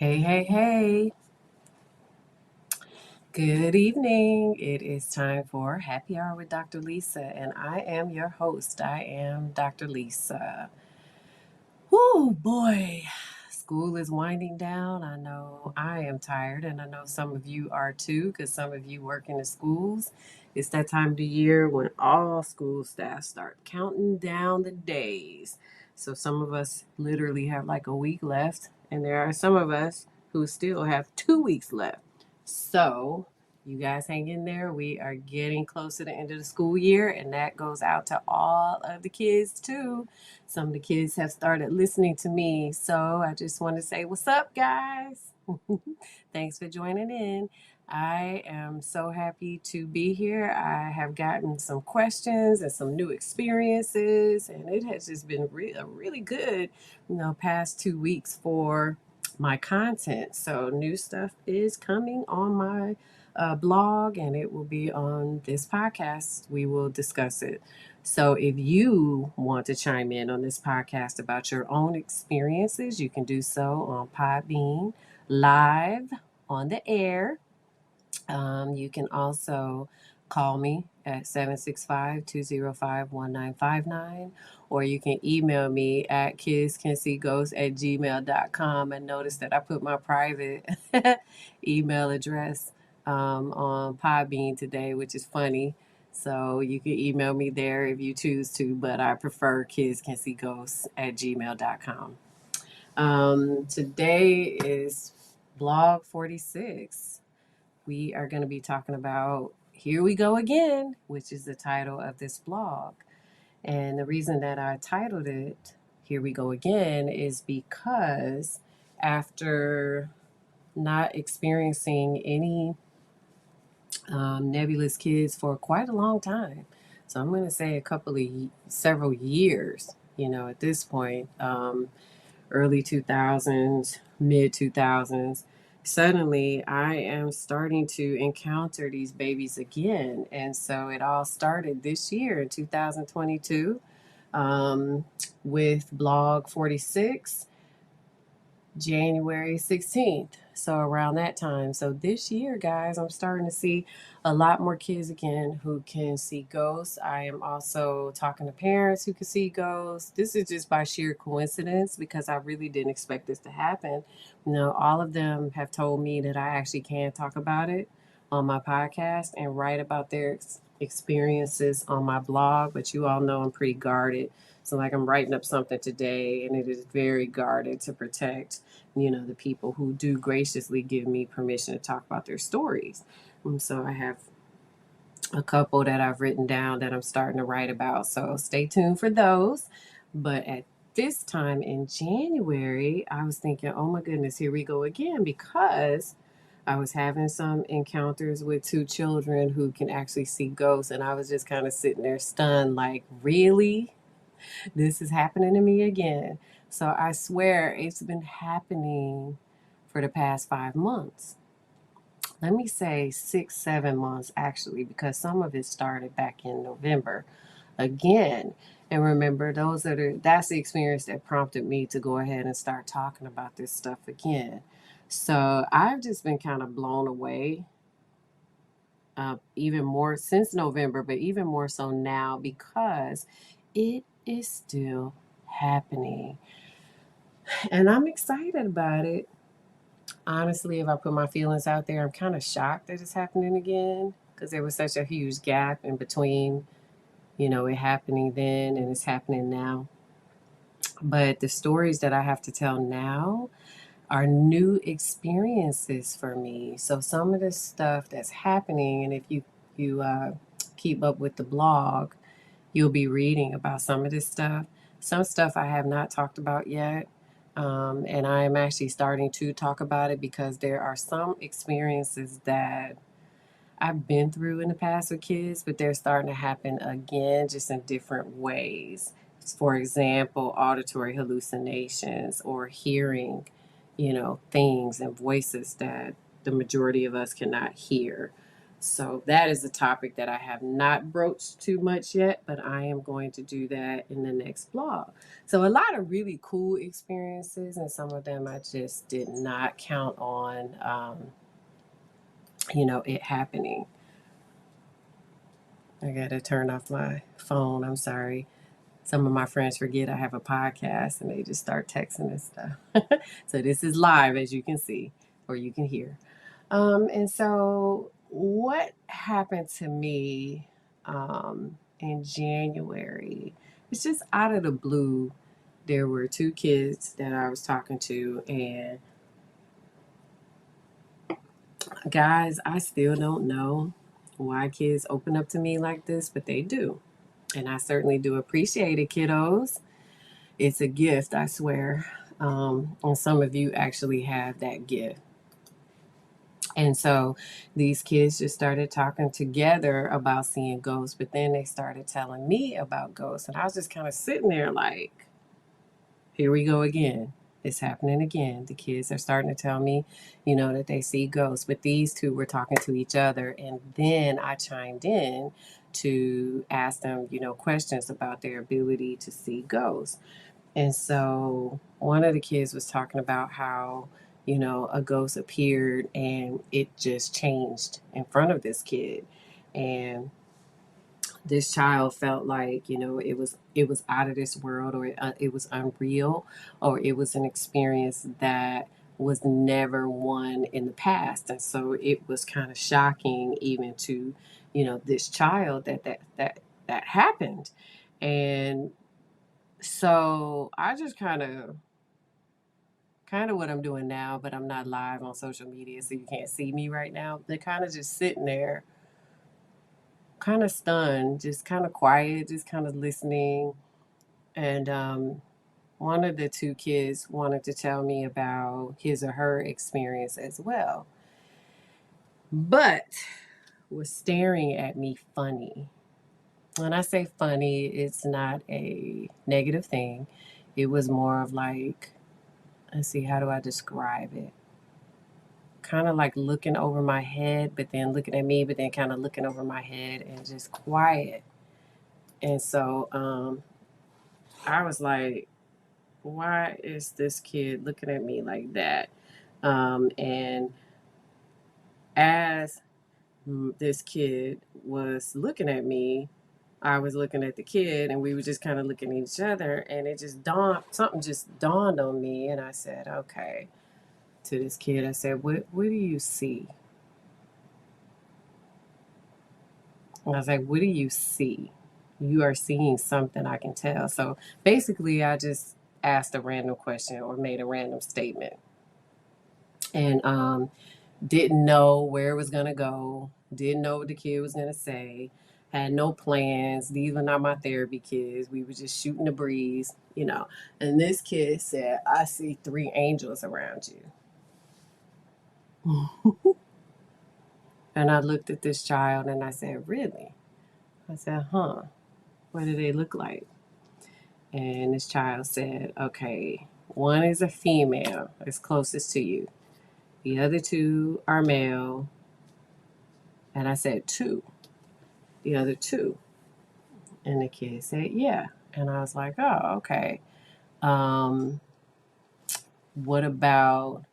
Hey, hey, hey. Good evening. It is time for Happy Hour with Dr. Lisa, and I am your host. I am Dr. Lisa. Whoo, boy. School is winding down. I know I am tired, and I know some of you are too, because some of you work in the schools. It's that time of the year when all school staff start counting down the days. So some of us literally have like a week left, and there are some of us who still have 2 weeks left. So you guys hang in there. We are getting close to the end of the school year, and that goes out to all of the kids too. Some of the kids have started listening to me. So I just want to say, what's up, guys? Thanks for joining in. I am so happy to be here. I have gotten some questions and some new experiences, and it has just been a really good, past 2 weeks for my content. So new stuff is coming on my blog, and it will be on this podcast. We will discuss it. So if you want to chime in on this podcast about your own experiences, you can do so on Podbean live on the air. You can also call me at 765-205-1959, or you can email me at kidscanseeghosts@gmail.com. And notice that I put my private email address on Podbean today, which is funny. So you can email me there if you choose to, but I prefer kidscanseeghosts@gmail.com. Today is blog 46. We are going to be talking about Here We Go Again, which is the title of this blog. And the reason that I titled it Here We Go Again is because after not experiencing any nebulous kids for quite a long time, so I'm going to say several years, at this point, early 2000s, mid 2000s, suddenly I am starting to encounter these babies again. And so it all started this year in 2022 um, with blog 46, January 16th. So around that time. So this year, guys, I'm starting to see a lot more kids again who can see ghosts. I am also talking to parents who can see ghosts. This is just by sheer coincidence because I really didn't expect this to happen. All of them have told me that I actually can talk about it on my podcast and write about their experiences on my blog. But you all know I'm pretty guarded. So, like, I'm writing up something today, and it is very guarded to protect, the people who do graciously give me permission to talk about their stories. And so, I have a couple that I've written down that I'm starting to write about. So, stay tuned for those. But at this time in January, I was thinking, oh my goodness, here we go again, because I was having some encounters with two children who can actually see ghosts. And I was just kind of sitting there stunned, like, really? This is happening to me again. So I swear it's been happening for the past 5 months. Let me say 6, 7 months actually, because some of it started back in November again. And remember, that's the experience that prompted me to go ahead and start talking about this stuff again. So I've just been kind of blown away, even more since November, but even more so now because it is still happening. And I'm excited about it. Honestly, if I put my feelings out there, I'm kind of shocked that it's happening again because there was such a huge gap in between, it happening then and it's happening now. But the stories that I have to tell now are new experiences for me. So some of the stuff that's happening, and if you keep up with the blog, you'll be reading about some of this stuff. Some stuff I have not talked about yet. And I am actually starting to talk about it because there are some experiences that I've been through in the past with kids, but they're starting to happen again, just in different ways. For example, auditory hallucinations or hearing, things and voices that the majority of us cannot hear. So that is a topic that I have not broached too much yet, but I am going to do that in the next blog. So a lot of really cool experiences, and some of them I just did not count on, it happening. I got to turn off my phone. I'm sorry. Some of my friends forget I have a podcast and they just start texting and stuff. So this is live, as you can see, or you can hear. And so, what happened to me in January? It's just out of the blue. There were two kids that I was talking to, and guys, I still don't know why kids open up to me like this, but they do. And I certainly do appreciate it, kiddos. It's a gift, I swear. And some of you actually have that gift. And so these kids just started talking together about seeing ghosts, but then they started telling me about ghosts. And I was just kind of sitting there like, here we go again. It's happening again. The kids are starting to tell me, that they see ghosts. But these two were talking to each other. And then I chimed in to ask them, questions about their ability to see ghosts. And so one of the kids was talking about how, a ghost appeared and it just changed in front of this kid. And this child felt like, it was out of this world, or it was unreal, or it was an experience that was never one in the past. And so it was kind of shocking even to, this child that happened. And so I just kind of what I'm doing now, but I'm not live on social media, so you can't see me right now. They're kind of just sitting there, kind of stunned, just kind of quiet, just kind of listening. And one of the two kids wanted to tell me about his or her experience as well, but was staring at me funny. When I say funny, it's not a negative thing. It was more of like, let's see, how do I describe it? Kind of like looking over my head, but then looking at me, but then kind of looking over my head and just quiet. And so I was like, why is this kid looking at me like that? And as this kid was looking at me, I was looking at the kid, and we were just kind of looking at each other, and something just dawned on me, and I said, okay, to this kid, I said, what do you see? And I was like, what do you see? You are seeing something, I can tell. So basically, I just asked a random question or made a random statement, and didn't know where it was going to go, didn't know what the kid was going to say, had no plans. These were not my therapy kids. We were just shooting the breeze. And this kid said, I see three angels around you. And I looked at this child and I said, really? I said, huh, what do they look like? And this child said, okay, one is a female, is closest to you. The other two are male. And I said, two. The other two. And the kid said, yeah. And I was like, oh, okay. Um, what about,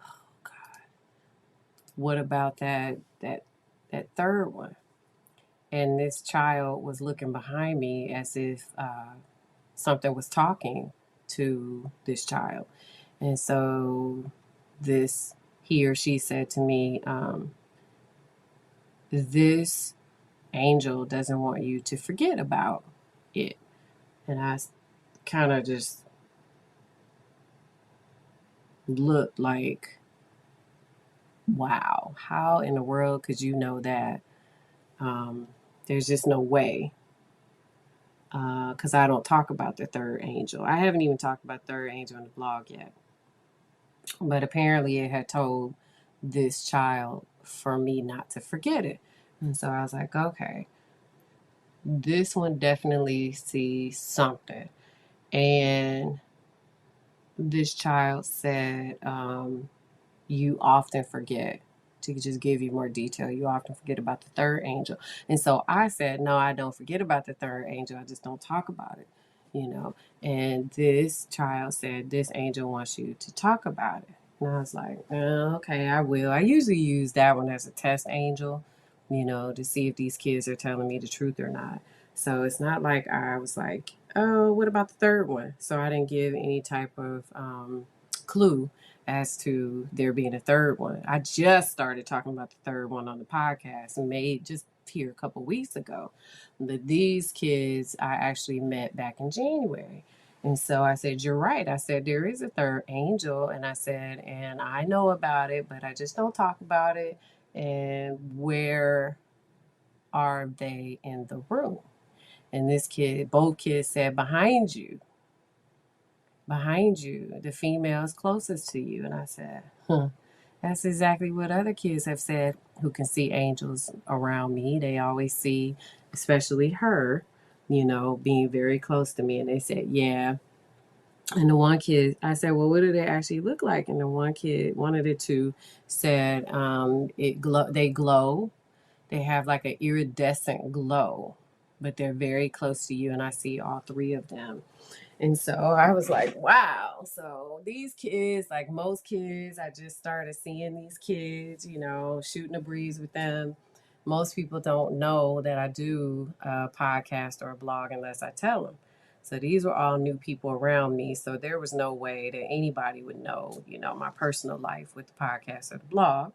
oh God, what about that third one? And this child was looking behind me as if something was talking to this child. And so he or she said to me, this angel doesn't want you to forget about it. And I kind of just looked like, wow, how in the world could you know that? There's just no way. Because I don't talk about the third angel. I haven't even talked about third angel in the blog yet. But apparently it had told this child for me not to forget it. And so I was like, okay, this one definitely sees something. And this child said, you often forget. to just give you more detail, you often forget about the third angel. And so I said, no, I don't forget about the third angel. I just don't talk about it, you know. And this child said, this angel wants you to talk about it. And I was like, okay, I will. I usually use that one as a test angel, you know, to see if these kids are telling me the truth or not. So it's not like I was like, oh, what about the third one? So I didn't give any type of clue as to there being a third one. I just started talking about the third one on the podcast and made just here a couple weeks ago. But these kids I actually met back in January. And so I said, you're right. I said, there is a third angel. And I said, and I know about it, but I just don't talk about it. And where are they in the room? And this kid, both kids said, behind you, the females closest to you. And I said, that's exactly what other kids have said who can see angels around me. They always see, especially her, you know, being very close to me. And they said, yeah. And the one kid, I said, well, what do they actually look like? And the one kid, one of the two said, they glow. They have like an iridescent glow, but they're very close to you. And I see all three of them. And so I was like, wow. So these kids, like most kids, I just started seeing these kids, you know, shooting a breeze with them. Most people don't know that I do a podcast or a blog unless I tell them. So these were all new people around me. So there was no way that anybody would know, you know, my personal life with the podcast or the blog.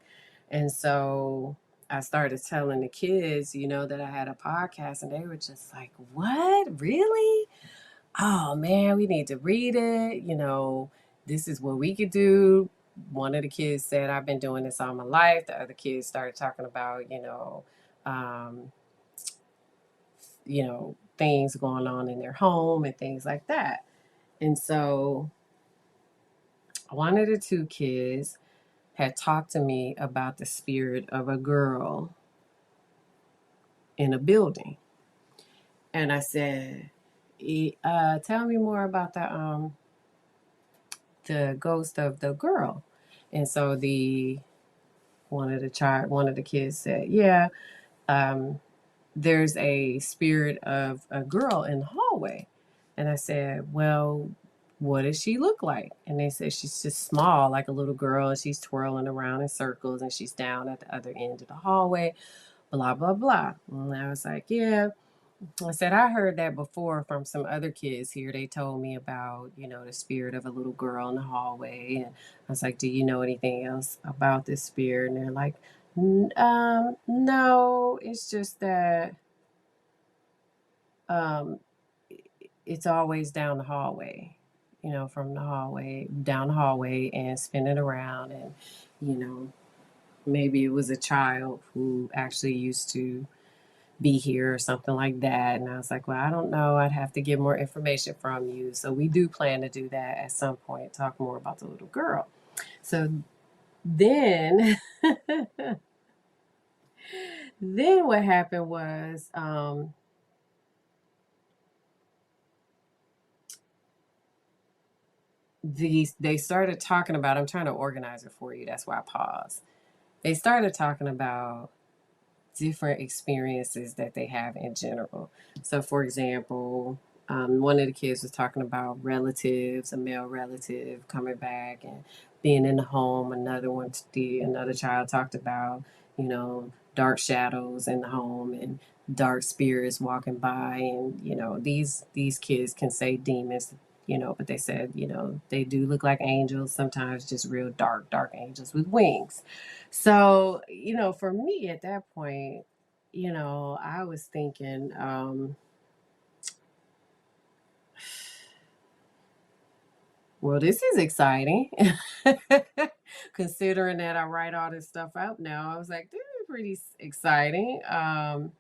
And so I started telling the kids, you know, that I had a podcast, and they were just like, what? Really? Oh man, we need to read it. You know, this is what we could do. One of the kids said, I've been doing this all my life. The other kids started talking about, um, things going on in their home and things like that. And so one of the two kids had talked to me about the spirit of a girl in a building. And I said, tell me more about the ghost of the girl. And so one of the kids said, yeah, there's a spirit of a girl in the hallway. And I said, well, what does she look like? And they said she's just small, like a little girl, and she's twirling around in circles, and she's down at the other end of the hallway, blah, blah, blah. And I was like, yeah. I said, I heard that before from some other kids here. They told me about, you know, the spirit of a little girl in the hallway. And I was like, do you know anything else about this spirit? And they're like, no, it's just that um, it's always down the hallway, you know, from the hallway, down the hallway and spinning around. And, you know, maybe it was a child who actually used to be here or something like that. And I was like, well, I don't know. I'd have to get more information from you. So we do plan to do that at some point, talk more about the little girl. So then, then what happened was, they started talking about, I'm trying to organize it for you. That's why I paused. They started talking about different experiences that they have in general. So, for example, one of the kids was talking about relatives, a male relative coming back and being in the home. Another child talked about, you know, dark shadows in the home and dark spirits walking by. And, you know, these kids can say demons, you know, but they said, you know, they do look like angels, sometimes just real dark angels with wings. So, you know, for me at that point, you know, I was thinking, well, this is exciting. Considering that I write all this stuff out now, I was like, this is pretty exciting. I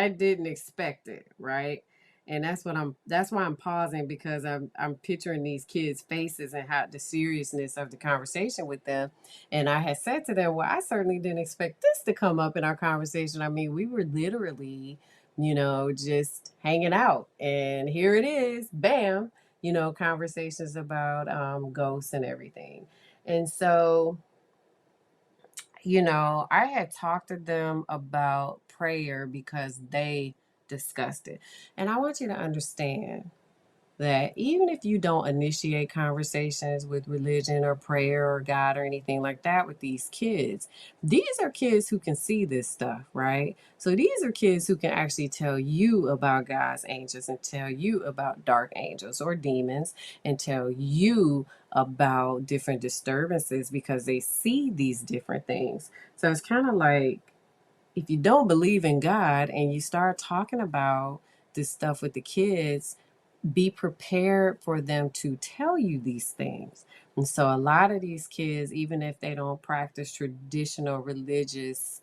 didn't expect it, right? And that's why I'm pausing, because I'm picturing these kids' faces and how the seriousness of the conversation with them. And I had said to them, well, I certainly didn't expect this to come up in our conversation. I mean, we were literally, you know, just hanging out, and here it is, bam, you know, conversations about ghosts and everything. And so, you know, I had talked to them about prayer because they discussed it. And I want you to understand that even if you don't initiate conversations with religion or prayer or God or anything like that with these are kids who can see this stuff, right? So these are kids who can actually tell you about God's angels and tell you about dark angels or demons and tell you about different disturbances because they see these different things. So it's kind of like if you don't believe in God and you start talking about this stuff with the kids, be prepared for them to tell you these things. And so, a lot of these kids, even if they don't practice traditional religious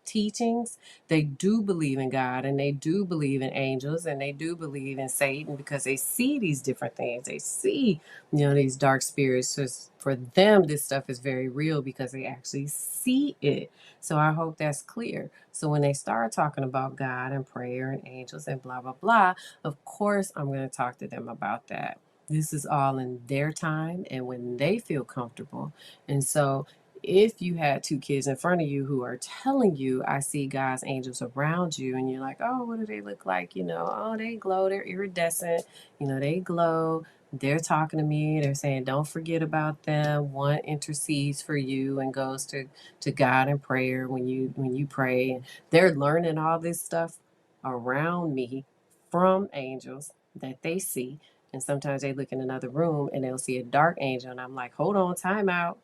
teachings, they do believe in God and they do believe in angels and they do believe in Satan because they see these different things. They see, you know, these dark spirits. Just for them, this stuff is very real because they actually see it. So, I hope that's clear. So, when they start talking about God and prayer and angels and blah, blah, blah, of course, I'm going to talk to them about that. This is all in their time and when they feel comfortable. And so, if you had two kids in front of you who are telling you, I see God's angels around you, and you're like, oh, what do they look like? You know, oh, they glow, they're iridescent, you know, they glow. They're talking to me. They're saying, don't forget about them. One intercedes for you and goes to God in prayer when you pray. And they're learning all this stuff around me from angels that they see. And sometimes they look in another room and they'll see a dark angel. And I'm like, hold on, time out.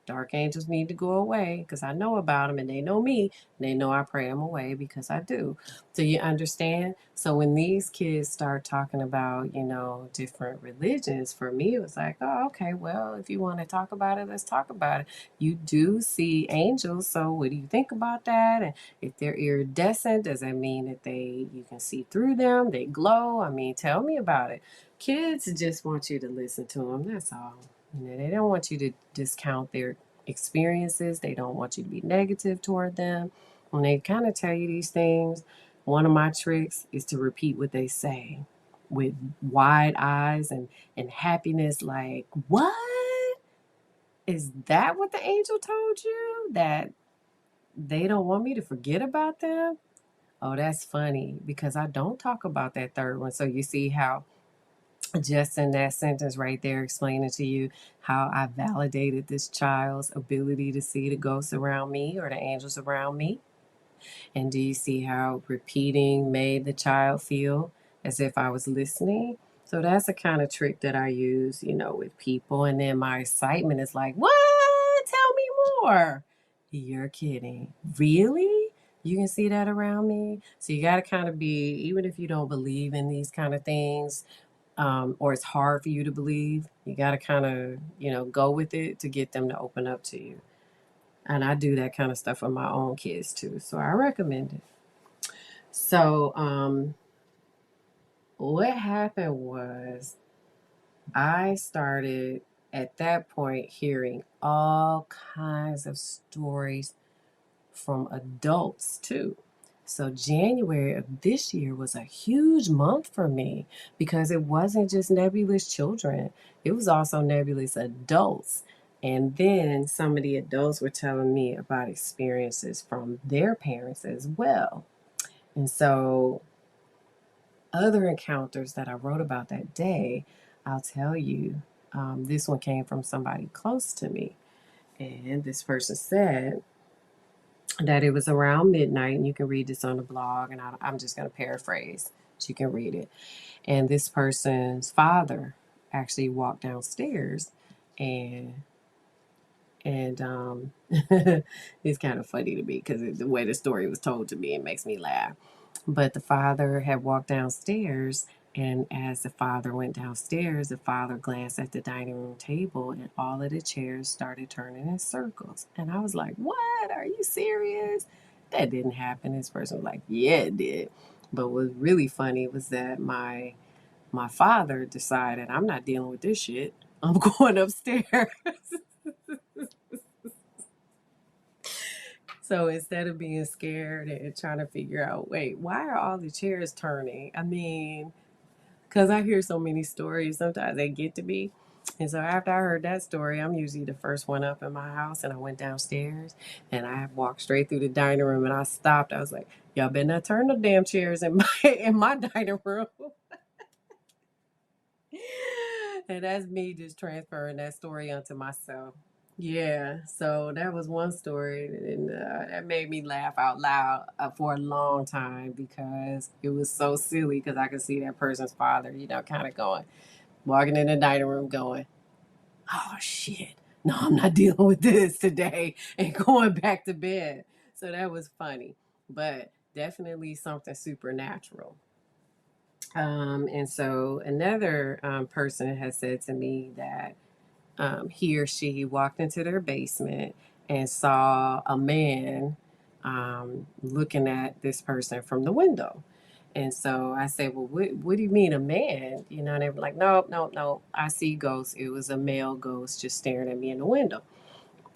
Dark angels need to go away because I know about them and they know me. And they know I pray them away because I do. So you understand? So when these kids start talking about, you know, different religions, for me, it was like, oh, okay, well, if you want to talk about it, let's talk about it. You do see angels. So what do you think about that? And if they're iridescent, does that mean that you can see through them? They glow? I mean, tell me about it. Kids just want you to listen to them. That's all. You know, they don't want you to discount their experiences. They don't want you to be negative toward them. When they kind of tell you these things, one of my tricks is to repeat what they say with wide eyes and happiness, like, what? Is that what the angel told you? That they don't want me to forget about them? Oh, that's funny because I don't talk about that third one. So you see how just in that sentence right there explaining to you how I validated this child's ability to see the ghosts around me or the angels around me. And do you see how repeating made the child feel as if I was listening? So that's the kind of trick that I use, you know, with people. And then my excitement is like, what? Tell me more. You're kidding. Really? You can see that around me? So you got to kind of be, even if you don't believe in these kind of things, or it's hard for you to believe, you got to kind of, you know, go with it to get them to open up to you. And I do that kind of stuff with my own kids too. So I recommend it. So, what happened was I started at that point hearing all kinds of stories from adults too. So January of this year was a huge month for me because it wasn't just nebulous children, it was also nebulous adults. And then some of the adults were telling me about experiences from their parents as well. And so other encounters that I wrote about that day, I'll tell you, this one came from somebody close to me. And this person said, that it was around midnight, and you can read this on the blog, and I'm just going to paraphrase so you can read it. And this person's father actually walked downstairs, and it's kind of funny to me because the way the story was told to me, it makes me laugh. But the father had walked downstairs, and as the father went downstairs, the father glanced at the dining room table, and all of the chairs started turning in circles. And I was like, what? Are you serious? That didn't happen. This person was like, yeah, it did. But what was really funny was that my father decided, I'm not dealing with this shit. I'm going upstairs. So instead of being scared and trying to figure out, wait, why are all the chairs turning? I mean, because I hear so many stories, sometimes they get to me. And so after I heard that story, I'm usually the first one up in my house, and I went downstairs and I walked straight through the dining room and I stopped. I was like, y'all better not turn the damn chairs in my in my dining room. And that's me just transferring that story onto myself. Yeah, so that was one story, and that made me laugh out loud for a long time because it was so silly. Because I could see that person's father, kind of going, walking in the dining room, going, "Oh shit, no, I'm not dealing with this today," and going back to bed. So that was funny, but definitely something supernatural. And so another person has said to me that he or she walked into their basement and saw a man looking at this person from the window. And so I said, "Well, what do you mean a man?" And they were like, "Nope, nope, nope. I see ghosts. It was a male ghost just staring at me in the window."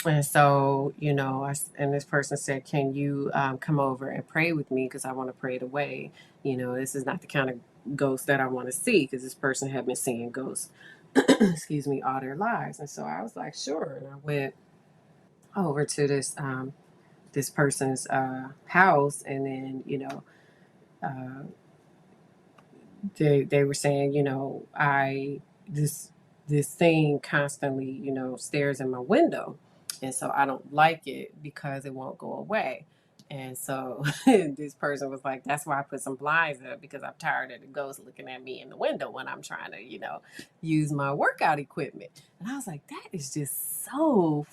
And so, and this person said, "Can you come over and pray with me? Because I want to pray it away. This is not the kind of ghost that I want to see, because this person had been seeing ghosts, excuse me, all their lives." And so I was like, "Sure." And I went over to this person's house, and then, uh, they were saying, I this thing constantly, stares in my window, and so I don't like it because it won't go away. And so this person was like, "That's why I put some blinds up, because I'm tired of the ghost looking at me in the window when I'm trying to, use my workout equipment." And I was like, that is just so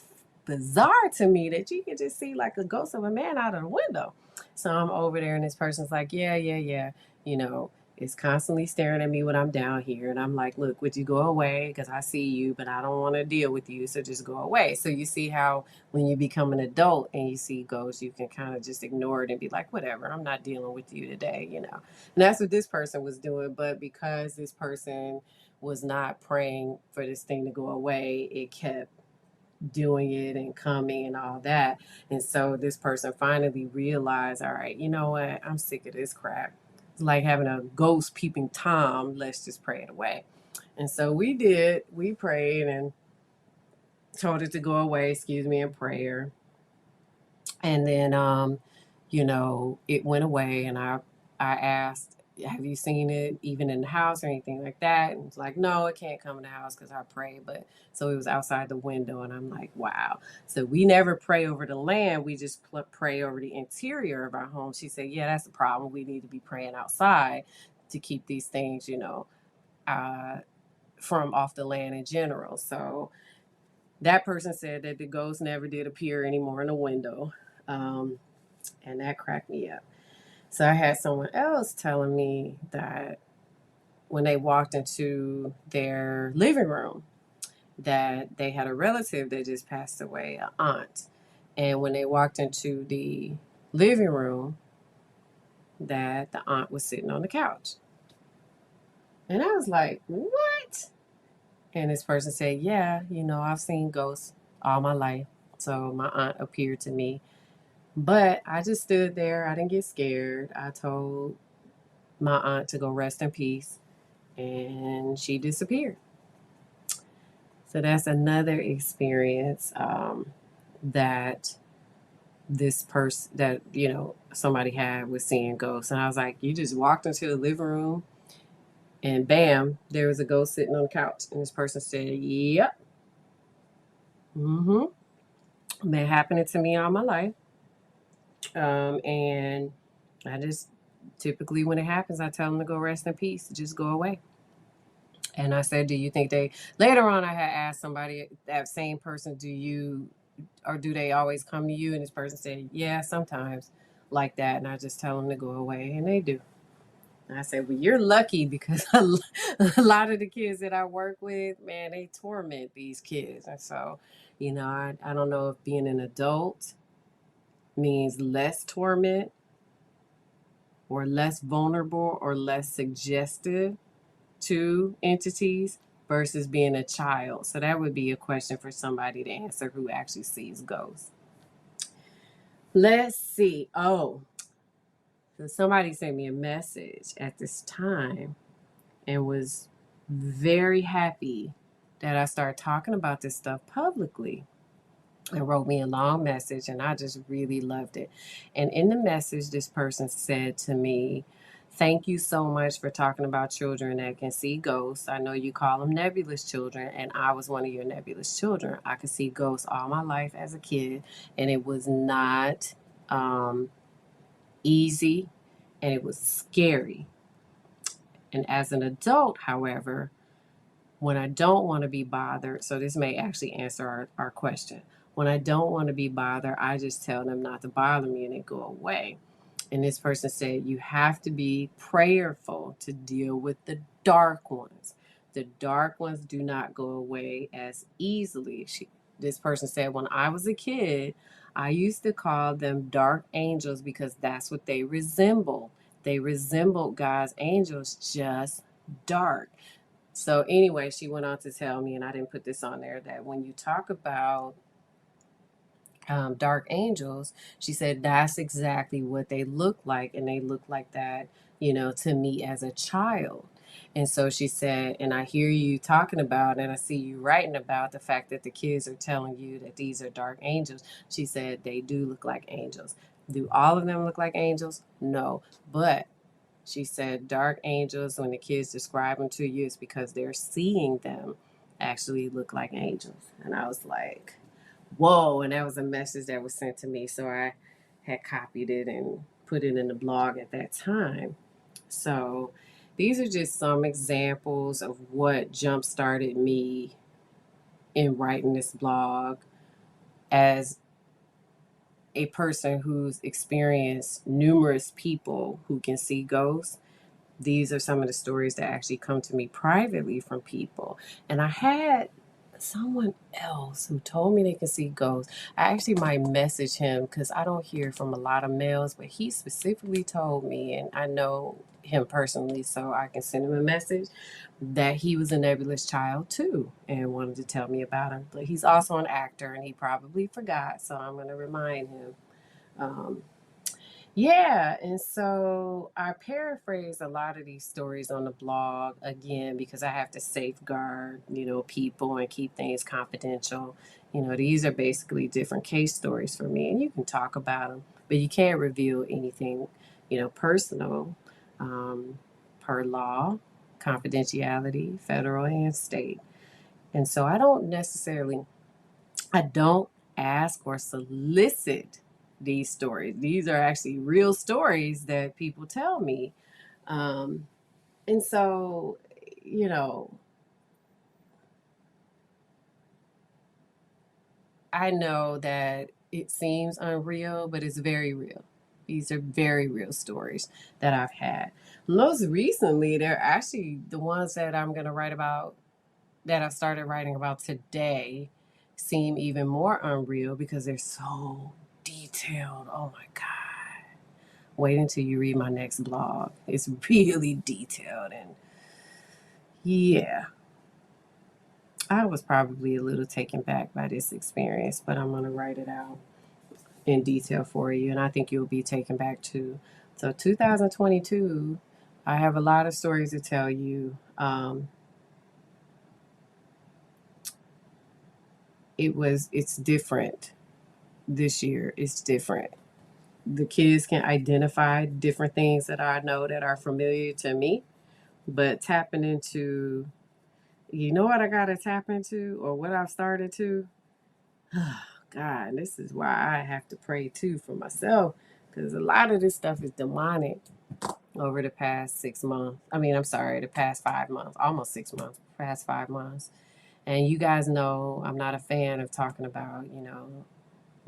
bizarre to me that you can just see like a ghost of a man out of the window. So I'm over there, and this person's like, "Yeah, yeah, yeah. You know, it's constantly staring at me when I'm down here." And I'm like, "Look, would you go away? Because I see you, but I don't want to deal with you. So just go away." So you see how when you become an adult and you see ghosts, you can kind of just ignore it and be like, "Whatever, I'm not dealing with you today." And that's what this person was doing. But because this person was not praying for this thing to go away, it kept doing it and coming and all that. And so this person finally realized, all right, you know what? I'm sick of this crap. It's like having a ghost peeping Tom. Let's just pray it away. And so we did. We prayed and told it to go away, excuse me, in prayer. And then, it went away. And I asked, "Have you seen it even in the house or anything like that?" And it's like, "No, it can't come in the house because I pray." But so it was outside the window. And I'm like, wow. So we never pray over the land. We just pray over the interior of our home. She said, "Yeah, that's the problem. We need to be praying outside to keep these things, uh, from off the land in general." So that person said that the ghost never did appear anymore in the window. Um, and that cracked me up. So I had someone else telling me that when they walked into their living room, that they had a relative that just passed away, an aunt. And when they walked into the living room, that the aunt was sitting on the couch. And I was like, "What?" And this person said, "Yeah, I've seen ghosts all my life. So my aunt appeared to me. But I just stood there. I didn't get scared. I told my aunt to go rest in peace, and she disappeared." So that's another experience that this person that somebody had with seeing ghosts. And I was like, "You just walked into the living room, and bam, there was a ghost sitting on the couch." And this person said, "Yep, mm-hmm, been happening to me all my life." And I just typically, when it happens, I tell them to go rest in peace, just go away. And I said, "Do you think they?" Later on, I had asked somebody, that same person, do they always come to you?" And this person said, "Yeah, sometimes like that." And I just tell them to go away, and they do. And I said, "Well, you're lucky, because a lot of the kids that I work with, man, they torment these kids." And so, I don't know if being an adult means less torment or less vulnerable or less suggestive to entities versus being a child. So that would be a question for somebody to answer who actually sees ghosts. Let's see. Oh, so somebody sent me a message at this time and was very happy that I start talking about this stuff publicly, and wrote me a long message, and I just really loved it. And in the message, this person said to me, "Thank you so much for talking about children that can see ghosts. I know you call them nebulous children, and I was one of your nebulous children. I could see ghosts all my life as a kid, and it was not um, easy, and it was scary. And as an adult, however, when I don't want to be bothered, so this may actually answer our question. When I don't want to be bothered, I just tell them not to bother me and they go away." And this person said, "You have to be prayerful to deal with the dark ones. The dark ones do not go away as easily." This person said, "When I was a kid, I used to call them dark angels because that's what they resemble. They resembled God's angels, just dark." So anyway, she went on to tell me, and I didn't put this on there, that when you talk about dark angels, she said that's exactly what they look like, and they look like that, to me as a child. And so she said, and I hear you talking about, and I see you writing about the fact that the kids are telling you that these are dark angels. She said they do look like angels. Do all of them look like angels? No, but she said dark angels, when the kids describe them to you, it's because they're seeing them actually look like angels. And I was like, whoa. And that was a message that was sent to me. So I had copied it and put it in the blog at that time. So these are just some examples of what jump started me in writing this blog as a person who's experienced numerous people who can see ghosts. These are some of the stories that actually come to me privately from people. And I had someone else who told me they can see ghosts. I actually might message him because I don't hear from a lot of males, but he specifically told me, and I know him personally, so I can send him a message, that he was a nebulous child too and wanted to tell me about him. But he's also an actor and he probably forgot, so I'm going to remind him. Um, yeah, and so I paraphrase a lot of these stories on the blog again because I have to safeguard, people and keep things confidential. These are basically different case stories for me, and you can talk about them, but you can't reveal anything, personal, um, per law, confidentiality, federal and state. And so I don't ask or solicit these stories. These are actually real stories that people tell me. Um, and so, you know, I know that it seems unreal, but it's very real. These are very real stories that I've had. Most recently, they're actually the ones that I'm going to write about, that I've started writing about today, seem even more unreal because they're so detailed. Oh my God. Wait until you read my next blog. It's really detailed. And yeah, I was probably a little taken back by this experience, but I'm going to write it out in detail for you. And I think you'll be taken back too. So, 2022, I have a lot of stories to tell you. It's different this year. It's different. The kids can identify different things that I know that are familiar to me, but tapping into, what I got to tap into or what I've started to, God, this is why I have to pray too for myself because a lot of this stuff is demonic over the past 6 months. I mean, I'm sorry, the past 5 months, almost 6 months, past 5 months. And you guys know I'm not a fan of talking about,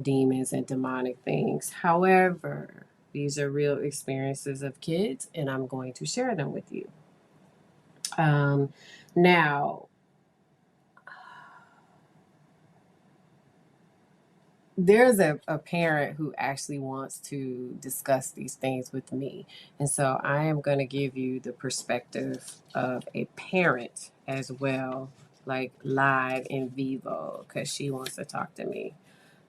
demons and demonic things. However, these are real experiences of kids, and I'm going to share them with you. Now, there's a parent who actually wants to discuss these things with me. And so I am going to give you the perspective of a parent as well, like live in vivo, because she wants to talk to me.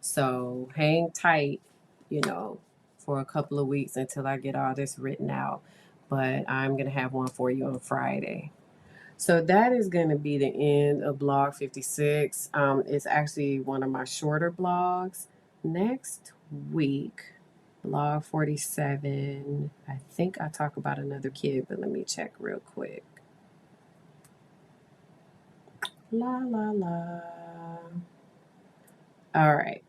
So hang tight, you know, for a couple of weeks until I get all this written out. But I'm going to have one for you on Friday. So that is going to be the end of blog 56. It's actually one of my shorter blogs. Next week, blog 47. I think I talk about another kid, but let me check real quick. La la la. All right.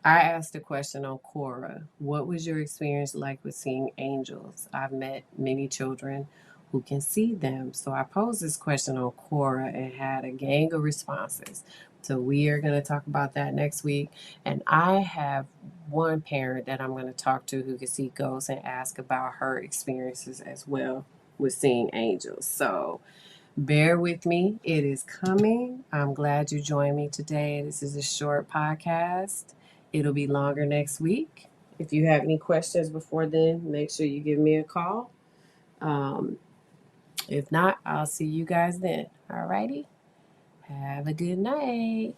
I asked a question on Quora. What was your experience like with seeing angels? I've met many children who can see them. So I posed this question on Quora and had a gang of responses. So we are going to talk about that next week. And I have one parent that I'm going to talk to who can see ghosts and ask about her experiences as well with seeing angels. So bear with me. It is coming. I'm glad you joined me today. This is a short podcast. It'll be longer next week. If you have any questions before then, make sure you give me a call. Um, if not, I'll see you guys then. Alrighty. Have a good night.